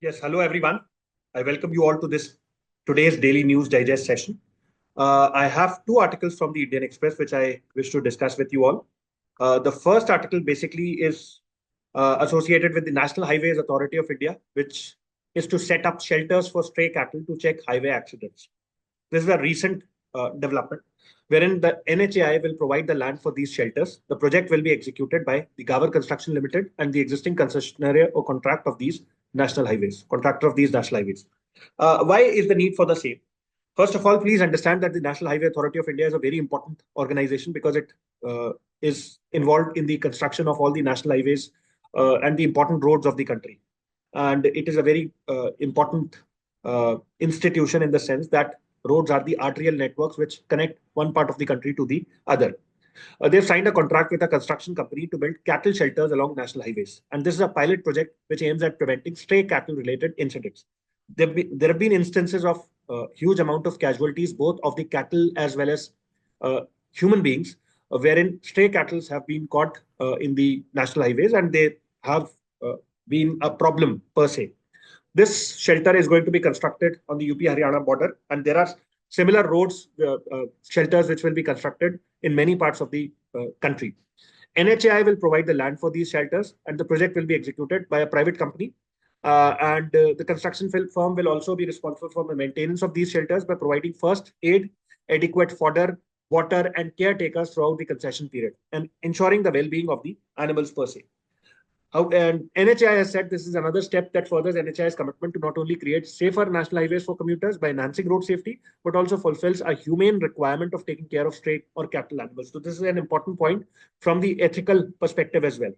Yes, hello everyone. I welcome you all to this today's daily news digest session. I have two articles from the Indian Express which I wish to discuss with you all. The first article basically is associated with the National Highways Authority of India, which is to set up shelters for stray cattle to check highway accidents. This is a recent development wherein the NHAI will provide the land for these shelters. The project will be executed by the Gaurav Construction Limited and the existing concessionaire or contractor of these national highways. Why is the need for the same? First of all, please understand that the National Highway Authority of India is a very important organization because it is involved in the construction of all the national highways and the important roads of the country. And it is a very important institution in the sense that roads are the arterial networks which connect one part of the country to the other. They've signed a contract with a construction company to build cattle shelters along national highways. And this is a pilot project which aims at preventing stray cattle related incidents. There have been instances of huge amount of casualties, both of the cattle as well as human beings, wherein stray cattle have been caught in the national highways and they have been a problem per se. This shelter is going to be constructed on the UP-Haryana border, and there are similar roads, shelters which will be constructed in many parts of the country. NHAI will provide the land for these shelters, and the project will be executed by a private company. The construction firm will also be responsible for the maintenance of these shelters by providing first aid, adequate fodder, water, and caretakers throughout the concession period, and ensuring the well-being of the animals per se. And NHAI has said this is another step that furthers NHAI's commitment to not only create safer national highways for commuters by enhancing road safety, but also fulfills a humane requirement of taking care of stray or cattle animals. So this is an important point from the ethical perspective as well.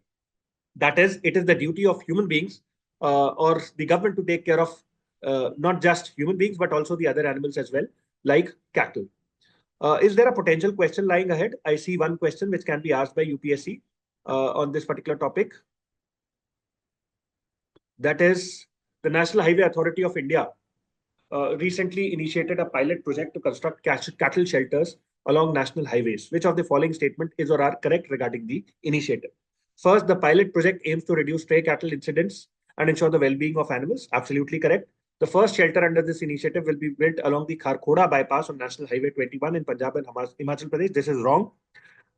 That is, it is the duty of human beings or the government to take care of not just human beings, but also the other animals as well, like cattle. Is there a potential question lying ahead? I see one question which can be asked by UPSC on this particular topic. That is, the National Highway Authority of India recently initiated a pilot project to construct cattle shelters along national highways. Which of the following statement is or are correct regarding the initiative? First, the pilot project aims to reduce stray cattle incidents and ensure the well-being of animals. Absolutely correct. The first shelter under this initiative will be built along the Kharkhoda bypass on National Highway 21 in Punjab and Himachal Pradesh. This is wrong.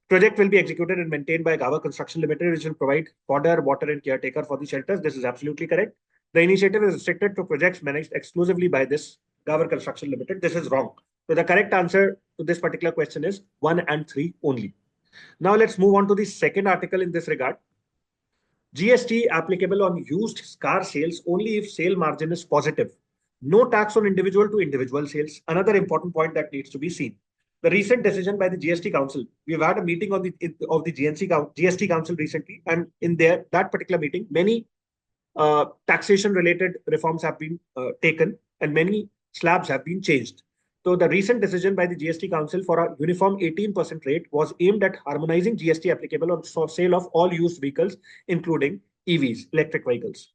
Project will be executed and maintained by Gaurav Construction Limited, which will provide fodder, water, and caretaker for the shelters. This is absolutely correct. The initiative is restricted to projects managed exclusively by this Gaurav Construction Limited. This is wrong. So the correct answer to this particular question is 1 and 3 only. Now let's move on to the second article in this regard. GST applicable on used car sales only if sale margin is positive. No tax on individual to individual sales. Another important point that needs to be seen. The recent decision by the GST Council, we've had a meeting of the GST Council recently, and in that particular meeting, many taxation-related reforms have been taken, and many slabs have been changed. So the recent decision by the GST Council for a uniform 18% rate was aimed at harmonizing GST applicable on sale of all used vehicles, including EVs, electric vehicles.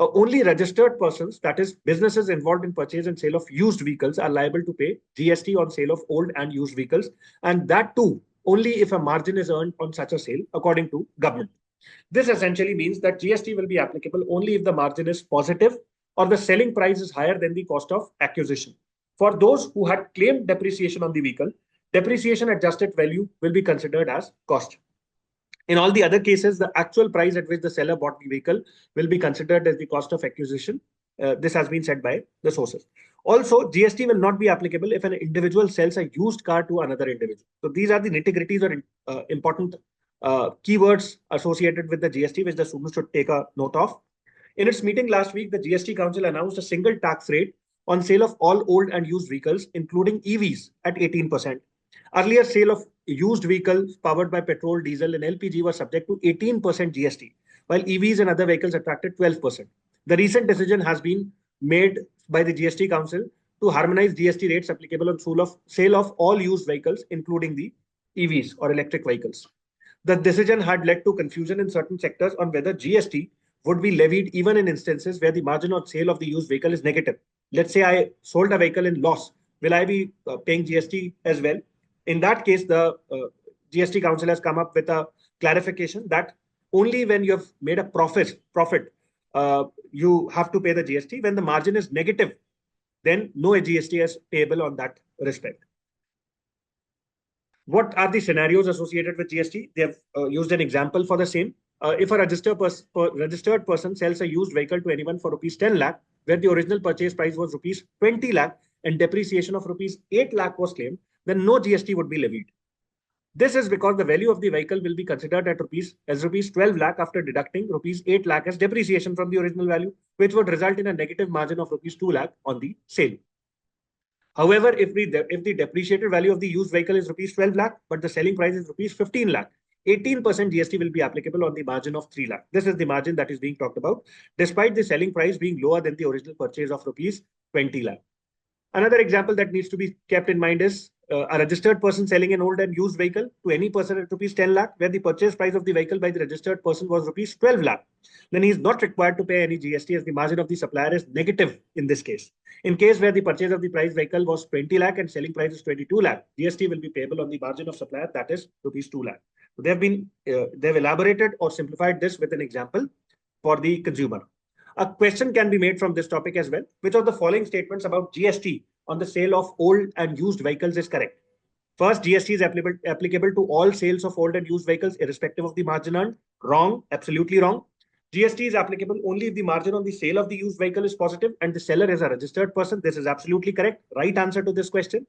Only registered persons, that is, businesses involved in purchase and sale of used vehicles, are liable to pay GST on sale of old and used vehicles, and that too only if a margin is earned on such a sale, according to government. This essentially means that GST will be applicable only if the margin is positive or the selling price is higher than the cost of acquisition. For those who had claimed depreciation on the vehicle, depreciation adjusted value will be considered as cost. In all the other cases, the actual price at which the seller bought the vehicle will be considered as the cost of acquisition. This has been said by the sources. Also, GST will not be applicable if an individual sells a used car to another individual. So these are the nitty-gritties or important keywords associated with the GST, which the students should take a note of. In its meeting last week, the GST Council announced a single tax rate on sale of all old and used vehicles, including EVs, at 18%. Earlier, sale of used vehicles powered by petrol, diesel, and LPG were subject to 18% GST, while EVs and other vehicles attracted 12%. The recent decision has been made by the GST Council to harmonize GST rates applicable on sale of all used vehicles, including the EVs or electric vehicles. The decision had led to confusion in certain sectors on whether GST would be levied even in instances where the margin on sale of the used vehicle is negative. Let's say I sold a vehicle in loss. Will I be paying GST as well? In that case, the GST Council has come up with a clarification that only when you have made a profit you have to pay the GST. When the margin is negative, then no GST is payable on that respect. What are the scenarios associated with GST? They have used an example for the same. If a registered person sells a used vehicle to anyone for rupees 10 lakh, where the original purchase price was rupees 20 lakh and depreciation of rupees 8 lakh was claimed, then no GST would be levied. This is because the value of the vehicle will be considered at rupees 12 lakh after deducting rupees 8 lakh as depreciation from the original value, which would result in a negative margin of rupees 2 lakh on the sale. However, if the depreciated value of the used vehicle is rupees 12 lakh, but the selling price is rupees 15 lakh, 18% GST will be applicable on the margin of 3 lakh. This is the margin that is being talked about, despite the selling price being lower than the original purchase of rupees 20 lakh. Another example that needs to be kept in mind is a registered person selling an old and used vehicle to any person at rupees 10 lakh, where the purchase price of the vehicle by the registered person was rupees 12 lakh. Then he is not required to pay any GST as the margin of the supplier is negative in this case. In case where the purchase of the price vehicle was 20 lakh and selling price is 22 lakh, GST will be payable on the margin of supplier, that is rupees 2 lakh. So they've elaborated or simplified this with an example for the consumer. A question can be made from this topic as well. Which of the following statements about GST on the sale of old and used vehicles is correct? First, GST is applicable to all sales of old and used vehicles irrespective of the margin earned. Wrong, absolutely wrong. GST is applicable only if the margin on the sale of the used vehicle is positive and the seller is a registered person. This is absolutely correct. Right answer to this question.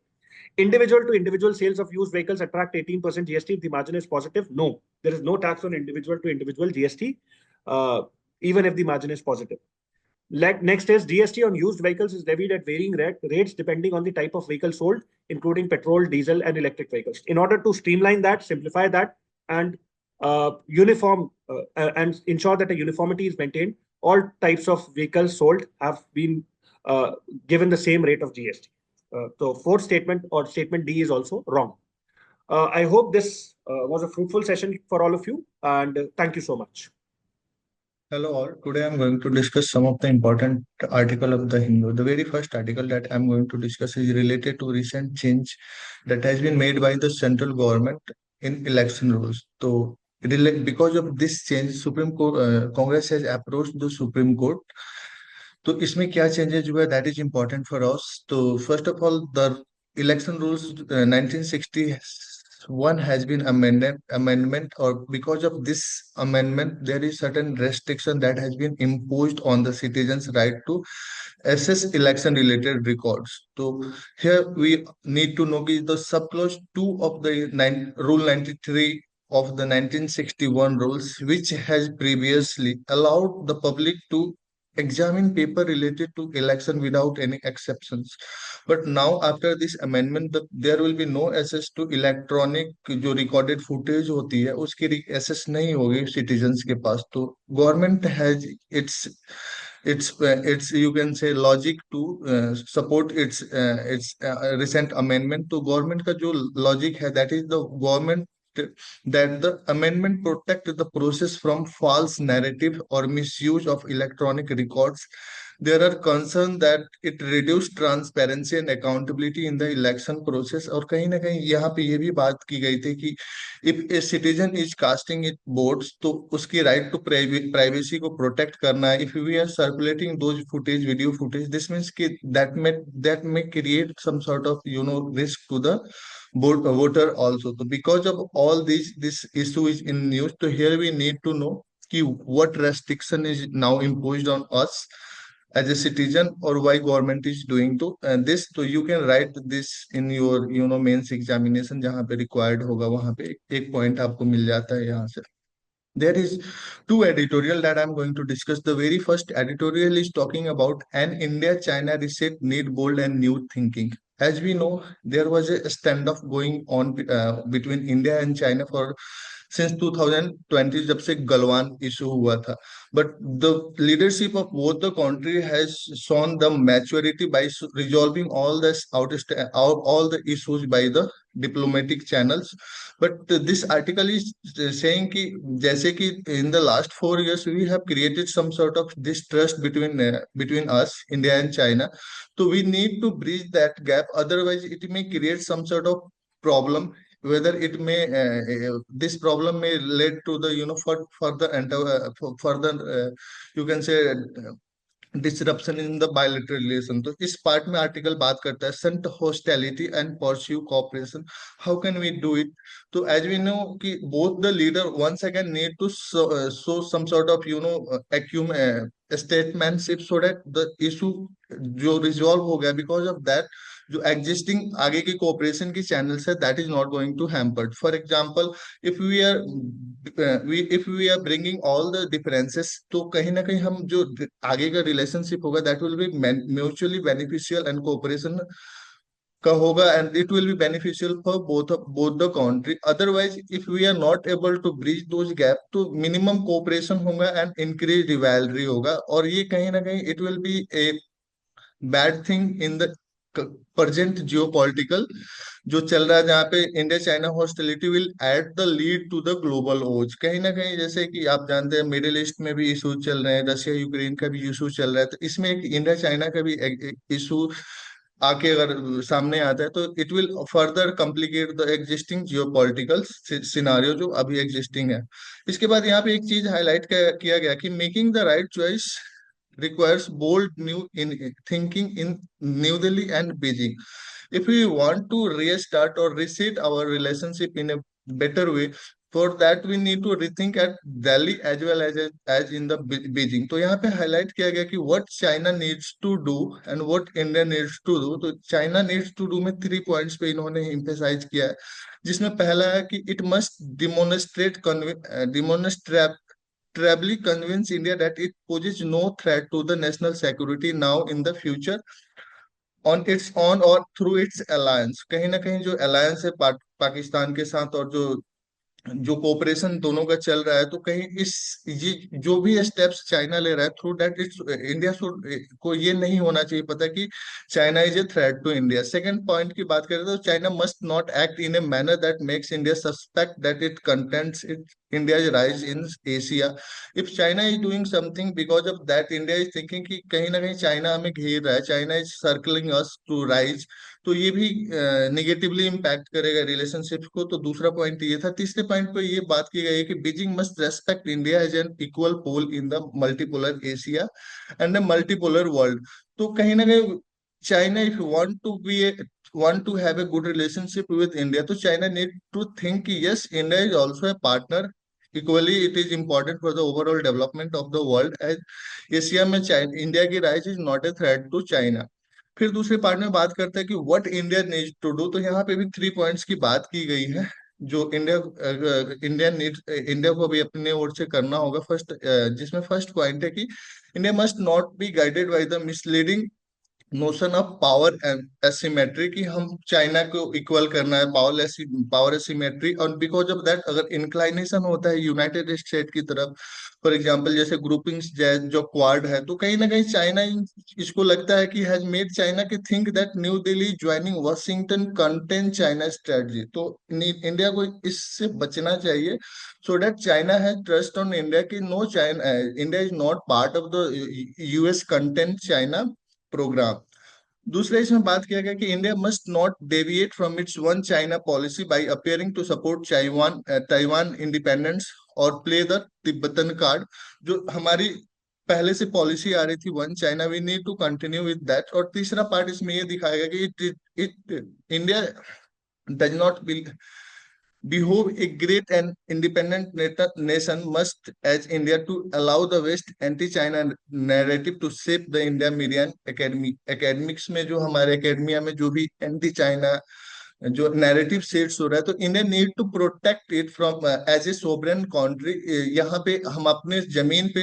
Individual to individual sales of used vehicles attract 18% GST if the margin is positive. No, there is no tax on individual to individual GST, even if the margin is positive. Next is GST on used vehicles is levied at varying rates depending on the type of vehicle sold, including petrol, diesel, and electric vehicles. In order to streamline that, simplify that, and and ensure that a uniformity is maintained, all types of vehicles sold have been given the same rate of GST. So fourth statement or statement D is also wrong. I hope this was a fruitful session for all of you, and thank you so much. Hello all. Today I'm going to discuss some of the important article of the Hindu. The very first article that I'm going to discuss is related to recent change that has been made by the central government in election rules. So because of this change, Supreme Court Congress has approached the Supreme Court. तो इसमें क्या changes हुआ, that is important for us. So first of all, the election rules 1961 has been amendment, or because of this amendment there is certain restriction that has been imposed on the citizens' right to assess election related records. So here we need to know the subclause 2 of the rule 93 of the 1961 rules, which has previously allowed the public to examine paper related to election without any exceptions. But now after this amendment, there will be no access to electronic जो recorded footage होती है उसकी access नहीं होगी citizens के पास. तो government has its you can say logic to support its recent amendment. तो government का जो logic है, that is the government that the amendment protect the process from false narrative or misuse of electronic records. There are concerns that it reduce transparency and accountability in the election process. और कहीं ना कहीं यहाँ पे ये भी बात की गई थी कि if a citizen is casting its votes, तो उसकी right to privacy को protect करना है. If we are circulating those footage, video footage, this means कि that may create some sort of risk to the voter also. So because of all this issue is in news, so here we need to know what restriction is now imposed on us as a citizen, or why government is doing to this. So you can write this in your mains examination, जहाँ पे required होगा वहाँ पे एक point आपको मिल जाता है यहाँ से. There is 2 editorial that I'm going to discuss. The very first editorial is talking about an India-China reset need bold and new thinking. As we know, there was a standoff going on between India and China for since 2020 जब से Galwan issue हुआ था. But the leadership of both the country has shown the maturity by resolving all the issues by the diplomatic channels. But this article is saying कि जैसे कि in the last 4 years we have created some sort of distrust between us, India and China. So we need to bridge that gap. Otherwise, it may create some sort of problem whether it may this problem may lead to the for further further you can say disruption in the bilateral relation. तो इस part में article बात करता है shun hostility and pursue cooperation, how can we do it. तो as we know कि both the leader once again need to show some sort of acumen statesmanship so that the issue जो resolve हो गया because of that जो existing आगे की cooperation की channels है that is not going to hampered. For example if we are if we are bringing all the differences, तो कहीं ना कहीं हम जो आगे का रिलेशनशिप होगा that will be mutually beneficial and cooperation का होगा and it will be beneficial for both the country. Otherwise if we are not able to bridge those gap, तो मिनिमम कोऑपरेशन होगा एंड इंक्रीज रिवाइवलरी होगा, और ये कहीं ना कहीं it will be a bad thing in the present geopolitical जो चल रहा है, जहाँ पे India China hostility will at the lead to the global ओज। कहीं ना कहीं जैसे कि आप जानते हैं मिडिल ईस्ट में भी इशू चल रहे हैं, रशिया यूक्रेन का भी इशू चल रहा है, तो इसमें एक इंडिया चाइना का भी इशू आके अगर सामने आता है तो it will further complicate the existing geopolitical scenario जो अभी एग्जिस्टिंग है। इसके बाद यहाँ पे एक चीज हाईलाइट किया गया कि making the right choice requires bold new in thinking in New Delhi and Beijing. If we want to restart or reset our relationship in a better way, for that we need to rethink at Delhi as well as in the Beijing. तो यहाँ पे highlight किया गया कि what China needs to do and what India needs to do। तो China needs to do में 3 points पे इन्होंने emphasize किया है, जिसमें पहला है कि it must demonstrably convince India that it poses no threat to the national security now in the future on its own or through its alliance। कहीं ना कहीं जो अलायंस है पाकिस्तान के साथ और जो कोऑपरेशन दोनों का चल रहा है, तो कहीं इस ये जो भी स्टेप्स चाइना ले रहा है थ्रू दैट इट्स इंडिया को ये नहीं होना चाहिए पता कि China is a threat to India. Second point की बात करें तो China must not act in a manner that makes India suspect that it contents it India's rise in Asia. If China is doing something because of that, India is thinking कि कहीं ना कहीं China हमें घेर रहा है, China is circling us to rise, तो ये भी निगेटिवली इम्पैक्ट करेगा रिलेशनशिप को। तो दूसरा पॉइंट ये था। तीसरे पॉइंट पे ये बात की गई है कि Beijing must respect India as an equal pole in the multipolar Asia and the multipolar world. तो कहीं ना कहीं China if want to have a good relationship with India, तो China need to think कि yes, India is also a partner. Equally, it is important for the overall development of the world. As Asia में India की rise is not a threat to China. फिर दूसरे part में बात करते हैं कि what India needs to do. तो यहाँ पे भी 3 पॉइंट्स की बात की गई है जो इंडिया को भी अपने ओर से करना होगा। जिसमें फर्स्ट पॉइंट है कि India must not be guided by the misleading notion of power asymmetry, कि हम चाइना को इक्वल करना है, पावर एसिमेट्री, और बिकॉज ऑफ दैट अगर इंक्लाइनेशन होता है यूनाइटेड स्टेट की तरफ, फॉर एग्जांपल जैसे ग्रुपिंग्स जो क्वाड है, तो कहीं ना कहीं चाइना इसको लगता है कि हैज मेड चाइना की think that New Delhi joining Washington contain China strategy. तो इंडिया को इससे बचना चाहिए so that China has trust on India की no China India is not part of the US content China program. दूसरा इसमें बात किया गया कि India must not deviate from its one China policy by appearing to support Taiwan independence और play the Tibetan card. जो हमारी पहले से पॉलिसी आ रही थी one China, we need to continue with that. और तीसरा पार्ट इसमें ये दिखाया गया कि it India does not Behold, a great and independent nation must, as India, to allow the West anti-China narrative to shape the India media and academics में जो हमारे academia में जो भी anti-China जो नैरेटिव सेट्स हो रहा है, तो India need to protect it from as a sovereign country. यहाँ पे हम अपने जमीन पे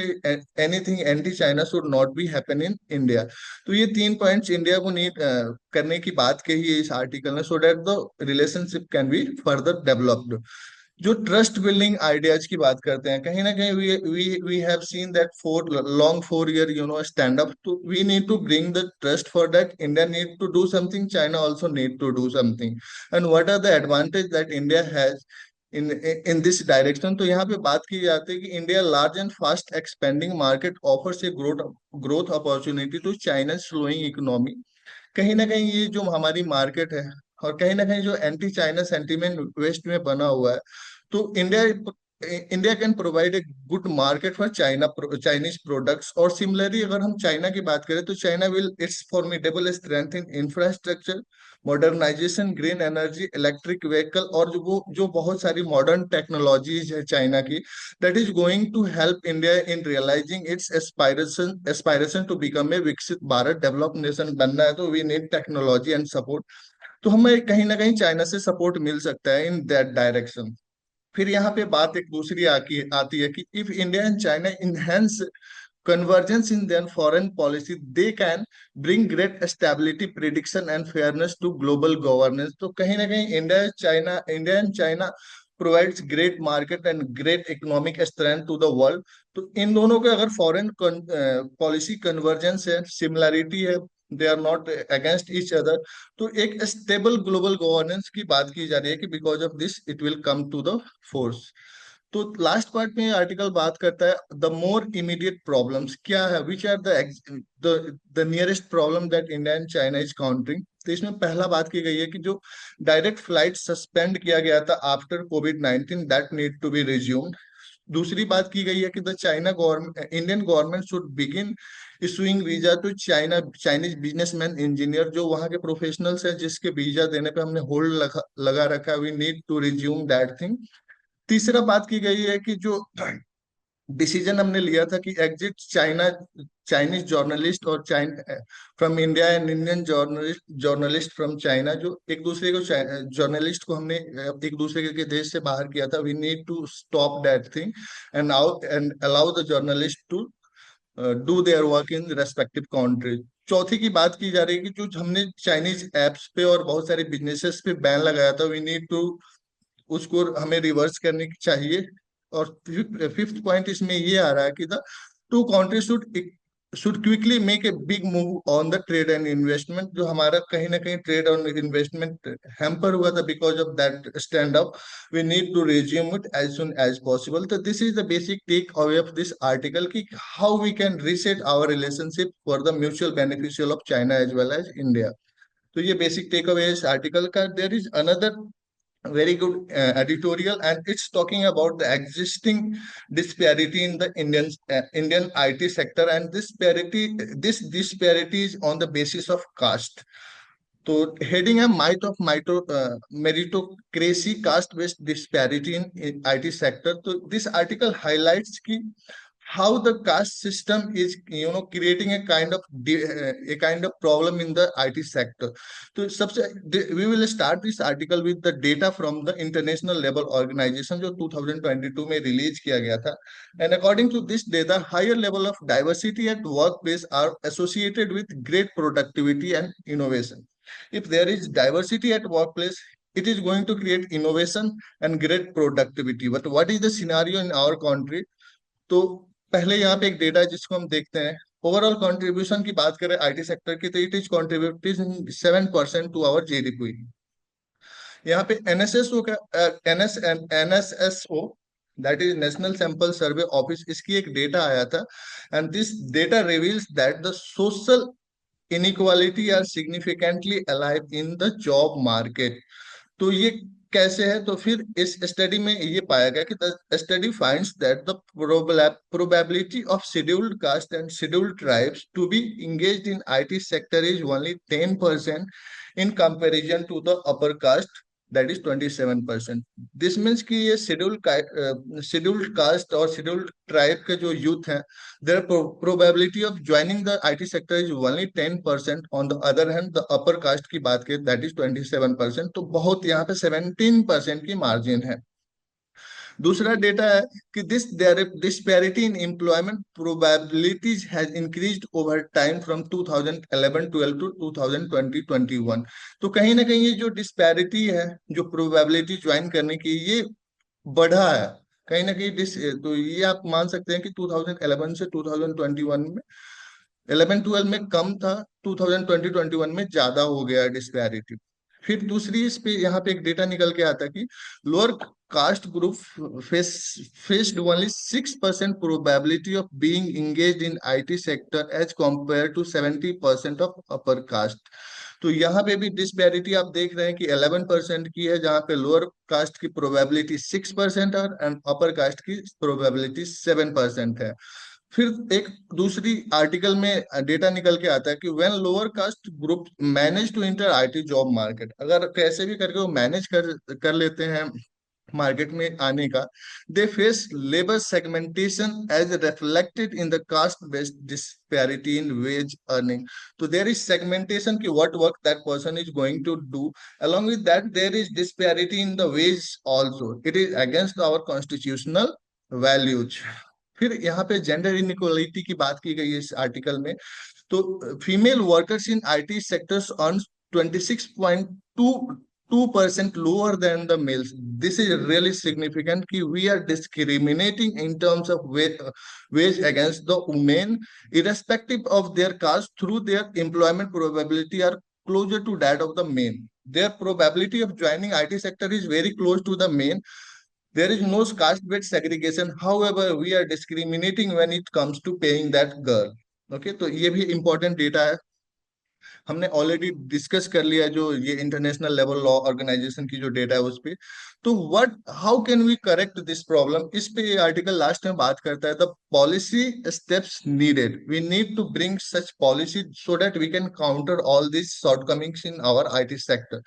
anything anti China should not be happen in India. तो ये 3 पॉइंट्स इंडिया को नीड करने की बात कही है इस आर्टिकल में, so that the relationship can be further developed. जो ट्रस्ट बिल्डिंग आइडियाज की बात करते हैं, कहीं ना कहीं we have seen that long 4 year stand up, तो we need to bring the trust. For that India need to do something, China also need to do something, and what are the advantage that India has in this direction. तो यहाँ पे बात की जाती है कि India large and fast expanding market offers a growth opportunity to China slowing economy. कहीं ना कहीं ये जो हमारी मार्केट है और कहीं ना कहीं जो एंटी चाइना सेंटीमेंट वेस्ट में बना हुआ है, तो India can provide a good market for Chinese products. और सिमिलरली अगर हम चाइना की बात करें तो China will its formidable strength in infrastructure, modernisation, green energy, electric vehicle, और जो बहुत सारी मॉडर्न टेक्नोलॉजीज है चाइना की, that is going to help India in realising its aspiration to become a Viksit Bharat, develop nation बनना है तो we need technology and support. तो हमें कहीं ना कहीं चाइना से सपोर्ट मिल सकता है इन दैट डायरेक्शन। फिर यहाँ पे बात एक दूसरी आती है कि if India and China enhance convergence in their foreign policy, they can bring great stability, prediction and fairness to global governance। तो कहीं ना कहीं India and China provides great market and great economic strength to the world। तो इन दोनों के अगर foreign policy convergence है, similarity है, they are not against each other, तो एक स्टेबल ग्लोबल गवर्नेंस की बात की जा रही है कि because of this it will come to the force. तो लास्ट पार्ट में आर्टिकल बात करता है द मोर इमीडिएट प्रॉब्लम्स क्या है, which are the nearest problem that India and China is countering. तो इसमें पहला बात की गई है कि जो डायरेक्ट फ्लाइट सस्पेंड किया गया था आफ्टर कोविड-19, that need to be resumed. दूसरी बात की गई है कि the China government Indian government should begin issuing visa to Chinese businessman engineer, जो वहां के प्रोफेशनल्स हैं जिसके वीजा देने पे हमने होल्ड लगा रखा है, we need to resume that thing. तीसरा बात की गई है कि जो डिसीजन हमने लिया था कि एग्जिट चाइनीज जर्नलिस्ट और from India and Indian journalist from China, जो एक दूसरे को जर्नलिस्ट को हमने एक दूसरे के देश से बाहर किया था, we need to stop that thing and allow the journalist to do their work in respective countries. चौथी की बात की जा रही है कि जो हमने चाइनीज एप्स पे और बहुत सारे बिजनेसेस पे बैन लगाया था, वी नीड टू उसको हमें रिवर्स करने की चाहिए। और फिफ्थ पॉइंट इसमें ये आ रहा है कि the two country should quickly make a big move on the trade and investment. जो हमारा कहीं ना कहीं ट्रेड और इन्वेस्टमेंट हैम्पर हुआ था because of that stand up, we need to resume it as soon as possible. तो this is the basic take away of this article कि how we can reset our relationship for the mutual beneficial of China as well as India. तो ये basic take away इस article का। There is another very good editorial, and it's talking about the existing disparity in the Indian IT sector, and this disparity is on the basis of caste। तो heading है meritocracy, caste based disparity in IT sector। तो this article highlights कि how the caste system is creating a kind of problem in the IT sector। तो सबसे we will start this article with the data from the international level organization जो 2022 में release किया गया था। and according to this data, higher level of diversity at workplace are associated with great productivity and innovation। if there is diversity at workplace, it is going to create innovation and great productivity। but what is the scenario in our country? तो पहले यहाँ पे एक data है जिसको हम देखते हैं। ओवरऑल कंट्रीब्यूशन की बात करें आईटी सेक्टर की, तो it is contributing 7% to our GDP. यहाँ पे एनएसएसओ का NSSO that is national sample survey office, इसकी एक डेटा आया था, and this data reveals that the social inequality are significantly alive in the job market. तो ये कैसे है? तो फिर इस स्टडी में ये पाया गया कि the study finds that the probability of scheduled caste and scheduled tribes to be engaged in IT sector is only 10% in comparison to the upper caste, that is 27%। This means कि ये scheduled caste और scheduled tribe के जो youth हैं, their probability of joining the IT sector is only 10%। on the other hand, the upper caste की बात करें that is 27%। तो बहुत यहाँ पे 17% की मार्जिन है। दूसरा डेटा है कि this disparity in employment probabilities has increased over time from 2011-12 to 2020-21। तो कहीं ना कहीं ये जो डिस्पैरिटी है, जो प्रोबेबिलिटी ज्वाइन करने की, ये बढ़ा है कहीं ना कहीं। तो ये आप मान सकते हैं कि 2011 से 2021 में 11-12 में कम था, 2020-21 में ज्यादा हो गया डिस्पैरिटी। फिर दूसरी इस पे यहाँ पे एक डेटा निकल के आता है कि lower caste group faced only 6% probability of being engaged in IT sector as compared to 70% of upper caste। तो यहाँ पे भी डिस्पैरिटी आप देख रहे हैं कि 11% की है, जहाँ पे लोअर कास्ट की प्रोबेबिलिटी 6% है एंड अपर कास्ट की प्रोबेबिलिटी 7% है। फिर एक दूसरी आर्टिकल में डेटा निकल के आता है कि when lower caste group manage to enter IT job market, अगर कैसे भी करके वो मैनेज कर लेते हैं मार्केट में आने का, they face labour segmentation as reflected in the caste based disparity in wage earning. So there is segmentation ki what work that person is going to do. Along with that, there is disparity in the wage also. It is against our constitutional values. फिर यहाँ पे gender inequality की बात की गई है इस article में। तो female workers in IT sectors earn 26.2% lower than the males. This is really significant कि we are discriminating in terms of wage against the women irrespective of their caste through their employment probability are closer to that of the men. Their probability of joining IT sector is very close to the men. There is no caste-based segregation. However, we are discriminating when it comes to paying that girl. Okay, तो ये भी important data है, हमने already discuss कर लिया जो ये international level law organisation की जो डेटा है उस पे। तो what how can we correct this problem, इस पे ये आर्टिकल लास्ट में बात करता है। The policy steps needed, we need to bring such policy so that we can counter all this shortcomings in our IT sector.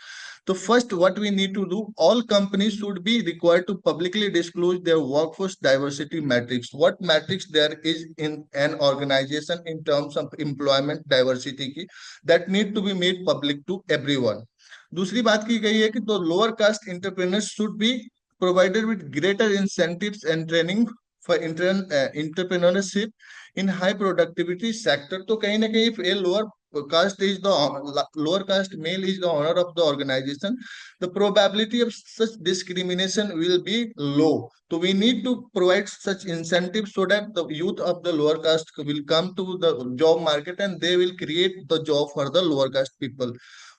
तो first what we need to do, all companies should be required to publicly disclose their workforce diversity matrix, what matrix there is in an organisation in terms of employment diversity की, that need to be made public to everyone. दूसरी बात की गई है कि तो lower caste entrepreneurs should be provided with greater incentives and training for entrepreneurship in high productivity sector. तो कहीं ना कहीं ये lower caste male is the owner of the organization, the probability of such discrimination will be low. So we need to provide such incentives so that the youth of the lower caste will come to the job market and they will create the job for the lower caste people.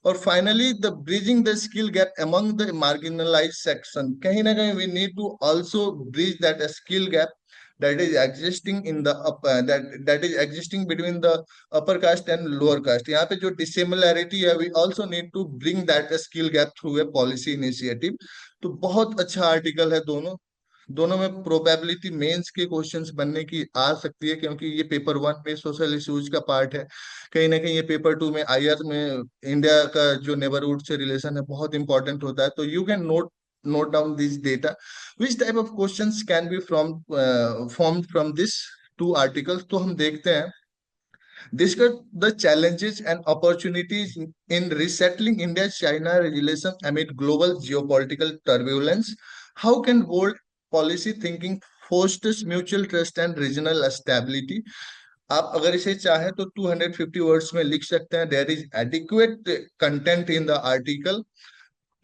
और finally the bridging the skill gap among the marginalized section, कहीं ना कहीं we need to also bridge that skill gap that is existing in the that is existing between the upper caste and lower caste. यहाँ पे जो dissimilarity है we also need to bring that skill gap through a policy initiative. तो बहुत अच्छा article है, दोनों दोनों में प्रोबेबिलिटी मेंस के क्वेश्चंस बनने की आ सकती है, क्योंकि ये पेपर 1 में सोशल इश्यूज का पार्ट है। कहीं ना कहीं ये पेपर 2 में आईआर में इंडिया का जो नेबरहुड से रिलेशन है बहुत इंपॉर्टेंट होता है। तो you can note down this data. Which type of questions can be formed from this two articles? तो हम देखते हैं, discuss the challenges and opportunities in resettling India-China relations amid global geopolitical turbulence. How can bold policy thinking fosters mutual trust and regional stability? आप अगर इसे चाहे तो 250 words में लिख सकते हैं। There is adequate content in the article,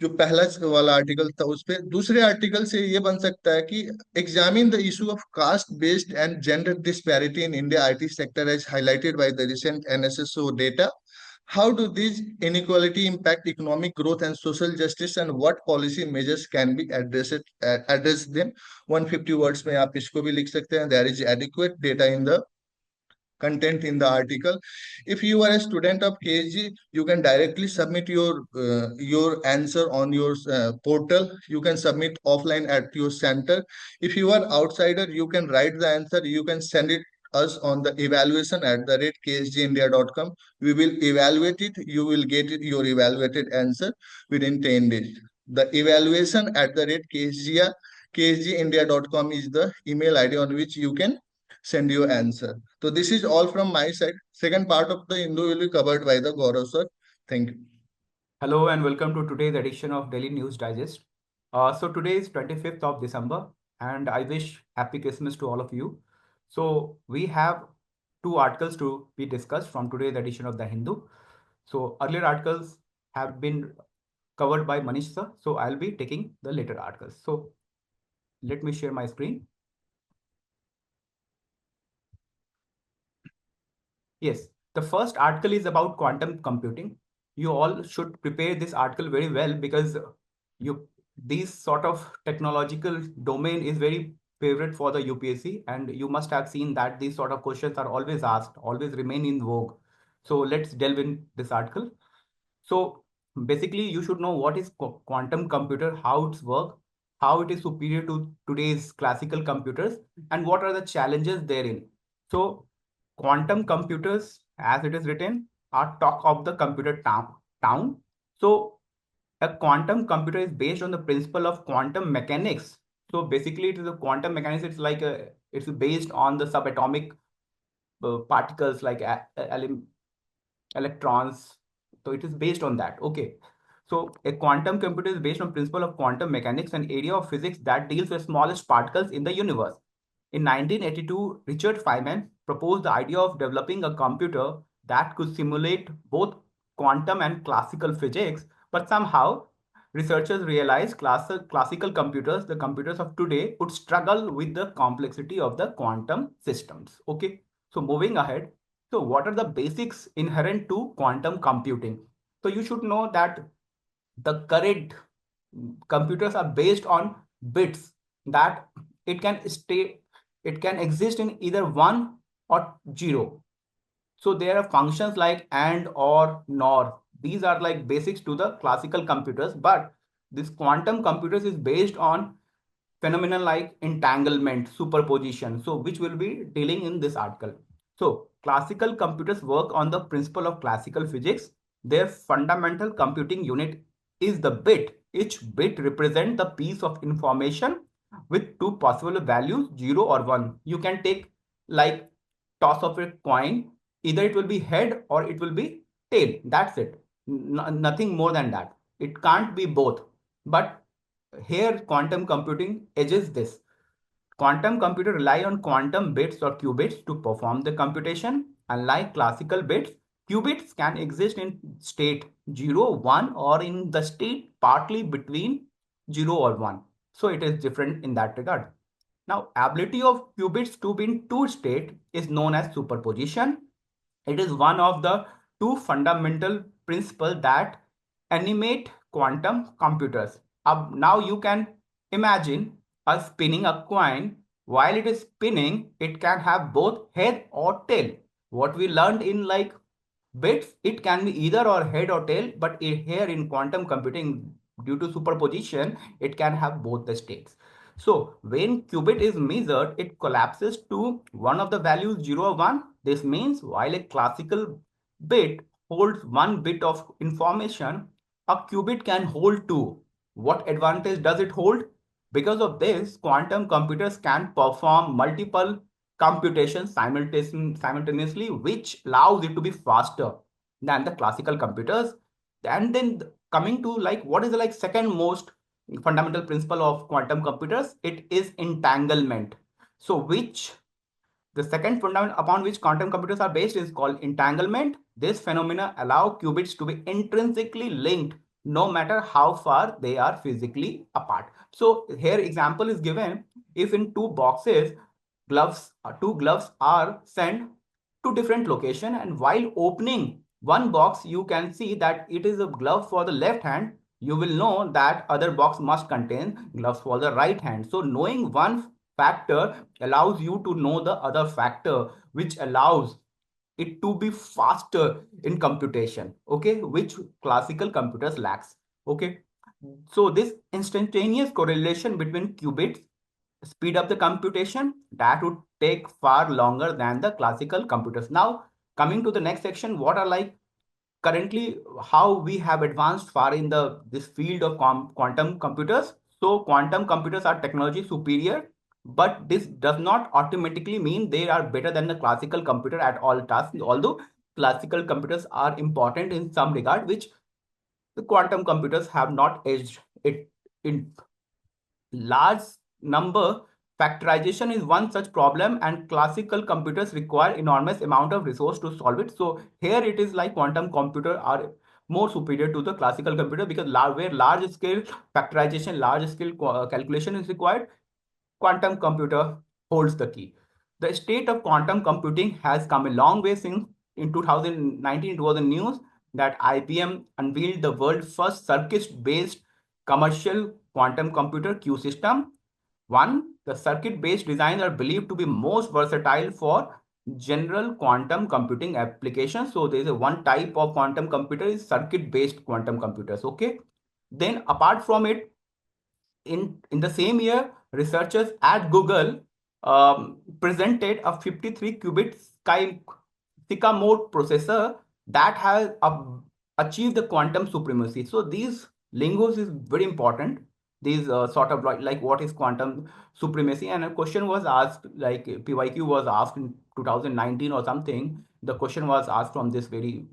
जो पहला वाला आर्टिकल था उस पे। दूसरे आर्टिकल से ये बन सकता है कि examine the issue of caste based and gender disparity in India IT sector as highlighted by the recent NSSO data. How do this inequality impact economic growth and social justice and what policy measures can be address them. 150 words में आप इसको भी लिख सकते हैं। There is adequate data in the content in the article. If you are a student of KSG, you can directly submit your answer on your portal. You can submit offline at your center. If you are outsider, you can write the answer. You can send it us on the evaluation@ksgindia.com. We will evaluate it. You will get it, your evaluated answer within 10 days. The evaluation@ksgindia.com is the email ID on which you can send your answer. So this is all from my side. Second part of the Hindu will be covered by the Gaurav sir. Thank you. Hello and welcome to today's edition of Daily News Digest. So today is 25th of December and I wish Happy Christmas to all of you. So we have two articles to be discussed from today's edition of the Hindu. So earlier articles have been covered by Manish sir. So I'll be taking the later articles. So let me share my screen. Yes, the first article is about quantum computing. You all should prepare this article very well because this sort of technological domain is very favorite for the UPSC, and you must have seen that these sort of questions are always asked, always remain in vogue. So let's delve in this article. So basically, you should know what is quantum computer, how it's work, how it is superior to today's classical computers, and what are the challenges therein. So quantum computers, as it is written, are talk of the computer town. So a quantum computer is based on the principle of quantum mechanics. So basically, it is a quantum mechanics. It's based on the subatomic particles like electrons. So it is based on that. Okay. So a quantum computer is based on principle of quantum mechanics, an area of physics that deals with smallest particles in the universe. In 1982, Richard Feynman proposed the idea of developing a computer that could simulate both quantum and classical physics, but somehow researchers realized classical computers, the computers of today, would struggle with the complexity of the quantum systems. Okay, so moving ahead, so what are the basics inherent to quantum computing? So you should know that the current computers are based on bits, that it can stay, it can exist in either 1 or 0. So there are functions like and, or, nor. These are like basics to the classical computers, but this quantum computers is based on phenomenon like entanglement, superposition, so which will be dealing in this article. So classical computers work on the principle of classical physics. Their fundamental computing unit is the bit. Each bit represents the piece of information with two possible values, 0 or 1. You can take like toss of a coin, either it will be head or it will be tail. That's it. Nothing more than that. It can't be both. But here quantum computing edges this. Quantum computer rely on quantum bits or qubits to perform the computation. Unlike classical bits, qubits can exist in state 0, 1 or in the state partly between 0 or 1. So it is different in that regard. Now, ability of qubits to be in two state is known as superposition. It is one of the two fundamental principles that animate quantum computers. Now you can imagine us spinning a coin. While it is spinning, it can have both head or tail. What we learned in like bits, it can be either or head or tail, but here in quantum computing, due to superposition, it can have both the states. So when qubit is measured, it collapses to one of the values 0 or 1. This means while a classical bit holds one bit of information, a qubit can hold two. What advantage does it hold? Because of this, quantum computers can perform multiple computations simultaneously, which allows it to be faster than the classical computers. And then coming to like what is the like second most fundamental principle of quantum computers, it is entanglement. So which the second fundament upon which quantum computers are based is called entanglement. This phenomena allow qubits to be intrinsically linked no matter how far they are physically apart. So here example is given. If in two boxes two gloves are sent to different location, and while opening one box you can see that it is a glove for the left hand, you will know that other box must contain gloves for the right hand. So knowing one factor allows you to know the other factor, which allows it to be faster in computation, okay, which classical computers lacks. Okay, so this instantaneous correlation between qubits speed up the computation that would take far longer than the classical computers. Now coming to the next section, what are like currently how we have advanced far in the this field of quantum computers. So quantum computers are technology superior, but this does not automatically mean they are better than the classical computer at all tasks, although classical computers are important in some regard, which the quantum computers have not edged it in large number. Factorization is one such problem, and classical computers require enormous amount of resource to solve it. So here it is like quantum computer are more superior to the classical computer, because where large scale factorization, large scale calculation is required, quantum computer holds the key. The state of quantum computing has come a long way since in 2019 it was in news that IBM unveiled the world's first circuit-based commercial quantum computer Q system. One, the circuit-based designs are believed to be most versatile for general quantum computing applications. So there is a one type of quantum computer is circuit-based quantum computers. Okay. Then apart from it, in the same year, researchers at Google presented a 53-qubit Sycamore processor that has achieved the quantum supremacy. So these lingos is very important. These sort of like what is quantum supremacy? And a question was asked, like PYQ was asked in 2019 or something. The question was asked from this very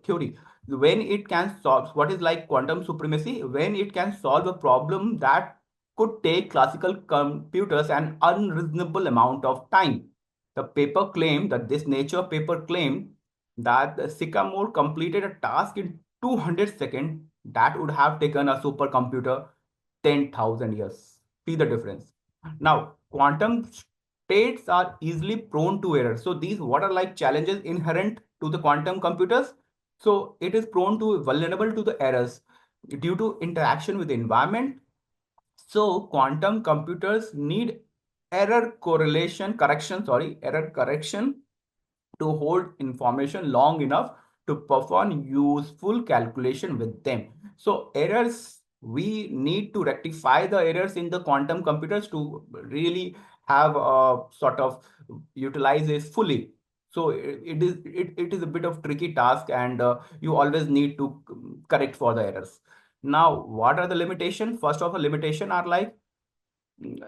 theory. When it can solve, what is like quantum supremacy? When it can solve a problem that could take classical computers an unreasonable amount of time. The paper claimed that this Nature paper claimed that the Sycamore completed a task in 200 seconds that would have taken a supercomputer 10,000 years. See the difference. Now, quantum states are easily prone to error. So these what are like challenges inherent to the quantum computers? So it is prone to vulnerable to the errors due to interaction with the environment. So quantum computers need error correction to hold information long enough to perform useful calculation with them. So errors, we need to rectify the errors in the quantum computers to really have a sort of utilize it fully. So it is a bit of tricky task, and you always need to correct for the errors. Now, what are the limitations? First of all, limitation are like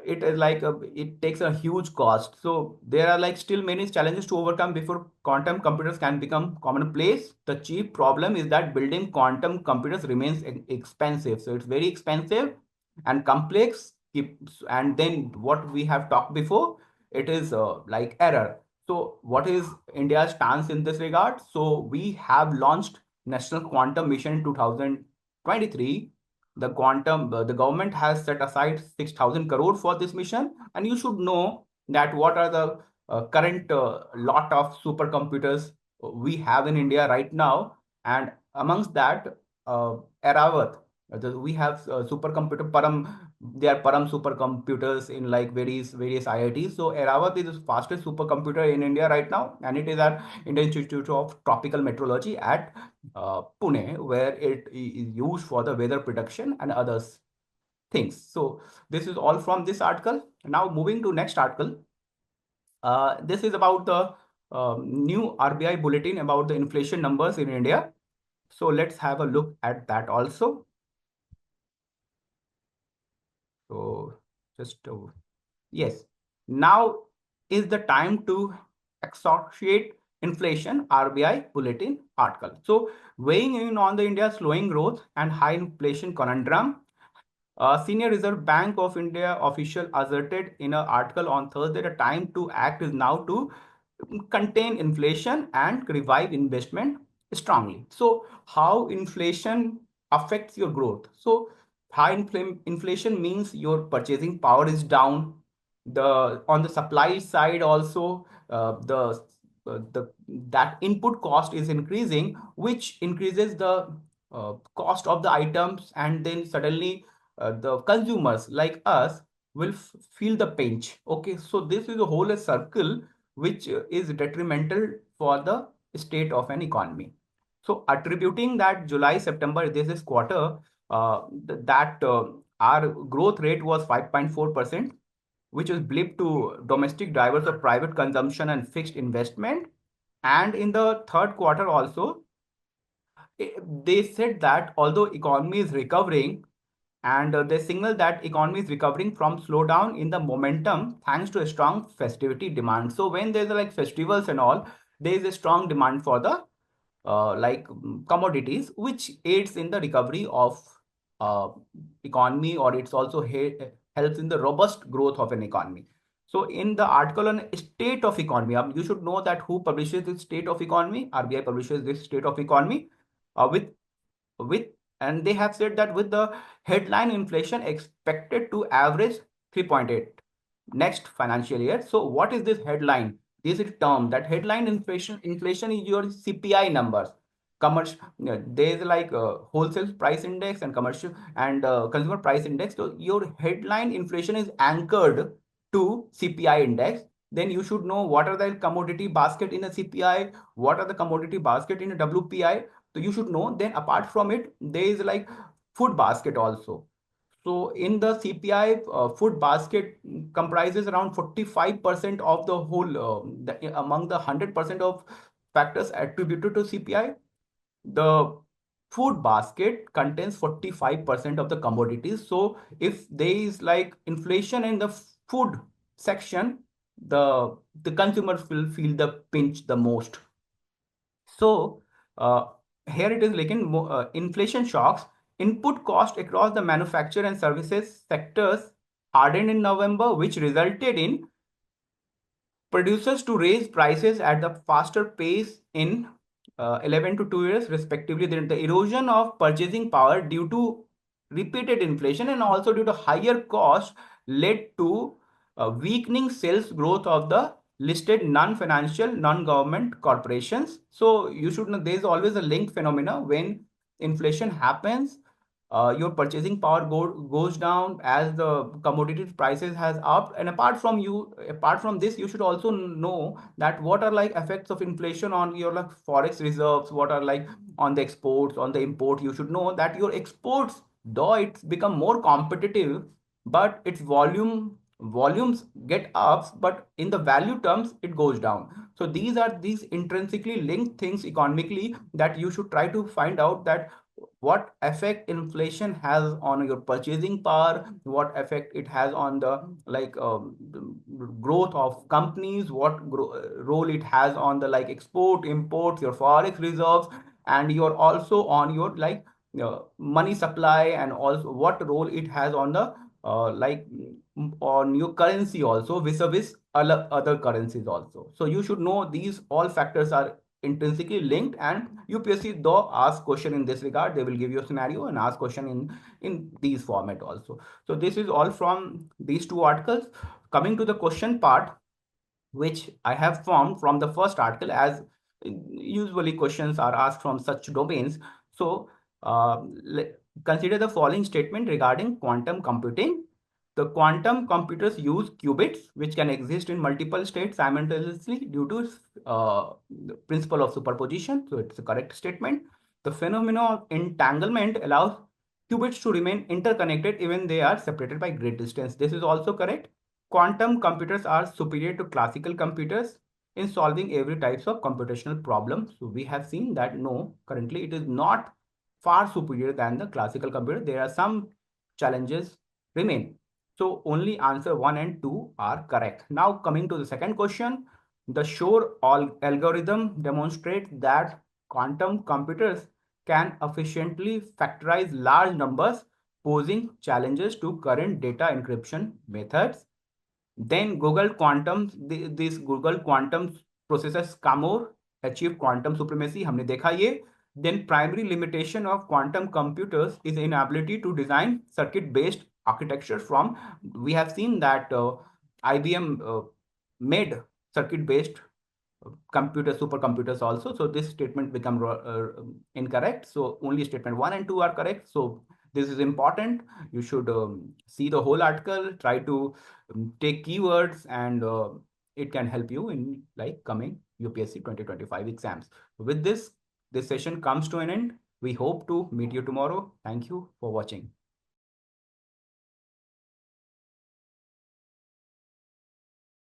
it is like it takes a huge cost. So there are like still many challenges to overcome before quantum computers can become commonplace. The chief problem is that building quantum computers remains expensive. So it's very expensive and complex. And then what we have talked before, it is like error. So what is India's stance in this regard? So we have launched National Quantum Mission in 2023. The government has set aside 6,000 crore for this mission, and you should know that what are the current lot of supercomputers we have in India right now. And amongst that, Eravat, we have supercomputer Param. They are Param supercomputers in like various IITs. So Eravat is the fastest supercomputer in India right now, and it is at Indian Institute of Tropical Meteorology at Pune, where it is used for the weather prediction and others things. So this is all from this article. Now moving to next article. This is about the new RBI bulletin about the inflation numbers in India. So let's have a look at that also. So just yes, now is the time to excoriate inflation, RBI bulletin article. So weighing in on the India's slowing growth and high inflation conundrum, Senior Reserve Bank of India official asserted in an article on Thursday, the time to act is now to contain inflation and revive investment strongly. So how inflation affects your growth? So high inflation means your purchasing power is down. On the supply side also, that input cost is increasing, which increases the cost of the items, and then suddenly the consumers like us will feel the pinch. Okay, so this is a whole circle which is detrimental for the state of an economy. So attributing that July, September, this is quarter, our growth rate was 5.4%, which is blip to domestic drivers of private consumption and fixed investment. And in the third quarter also, they said that although economy is recovering, and they signal that economy is recovering from slowdown in the momentum thanks to a strong festivity demand. So when there's like festivals and all, there is a strong demand for the commodities, which aids in the recovery of uh, economy, or it's also helps in the robust growth of an economy. So in the article on state of economy, you should know that who publishes this state of economy. RBI publishes this state of economy with and they have said that with the headline inflation expected to average 3.8 next financial year. So what is this headline? This is term that headline inflation is your CPI numbers. Commercial, there is like wholesale price index and commercial and consumer price index. So your headline inflation is anchored to CPI index, then you should know what are the commodity basket in a CPI, what are the commodity basket in a WPI. So you should know. Then apart from it, there is like food basket also. So in the CPI, food basket comprises around 45% of the whole, among the 100% of factors attributed to CPI. The food basket contains 45% of the commodities. So if there is like inflation in the food section, the consumers will feel the pinch the most. So here it is like in inflation shocks, input cost across the manufacture and services sectors hardened in November, which resulted in producers to raise prices at the faster pace in 11 to 2 years respectively. Then the erosion of purchasing power due to repeated inflation and also due to higher cost led to weakening sales growth of the listed non-financial non-government corporations. So you should know there is always a link phenomena. When inflation happens, your purchasing power goes down as the commodity prices has up. And apart from this, you should also know that what are like effects of inflation on your like forex reserves, what are like on the exports, on the import. You should know that your exports, though it's become more competitive, but its volumes get ups, but in the value terms it goes down. So these intrinsically linked things economically that you should try to find out, that what effect inflation has on your purchasing power, what effect it has on the like growth of companies, what role it has on the like export, imports, your forex reserves, and you're also on your like money supply, and also what role it has on the on your currency also vis-a-vis other currencies also. So you should know these all factors are intrinsically linked, and UPSC though ask question in this regard, they will give you a scenario and ask question in these format also. So this is all from these two articles. Coming to the question part, which I have formed from the first article, as usually questions are asked from such domains. So consider the following statement regarding quantum computing. The quantum computers use qubits, which can exist in multiple states simultaneously due to the principle of superposition. So it's a correct statement. The phenomenon of entanglement allows qubits to remain interconnected even they are separated by great distance. This is also correct. Quantum computers are superior to classical computers in solving every types of computational problems. So we have seen that no, currently it is not far superior than the classical computer. There are some challenges remain. So only answer 1 and 2 are correct. Now coming to the second question, the Shor algorithm demonstrates that quantum computers can efficiently factorize large numbers, posing challenges to current data encryption methods. Then this Google quantum processor Scamor achieved quantum supremacy. हमने देखा ये. Then primary limitation of quantum computers is inability to design circuit-based architecture from. We have seen that IBM made circuit-based supercomputers also. So this statement become incorrect. So only statement 1 and 2 are correct. So this is important. You should see the whole article, try to take keywords, and it can help you in like coming UPSC 2025 exams. With this session comes to an end. We hope to meet you tomorrow. Thank you for watching.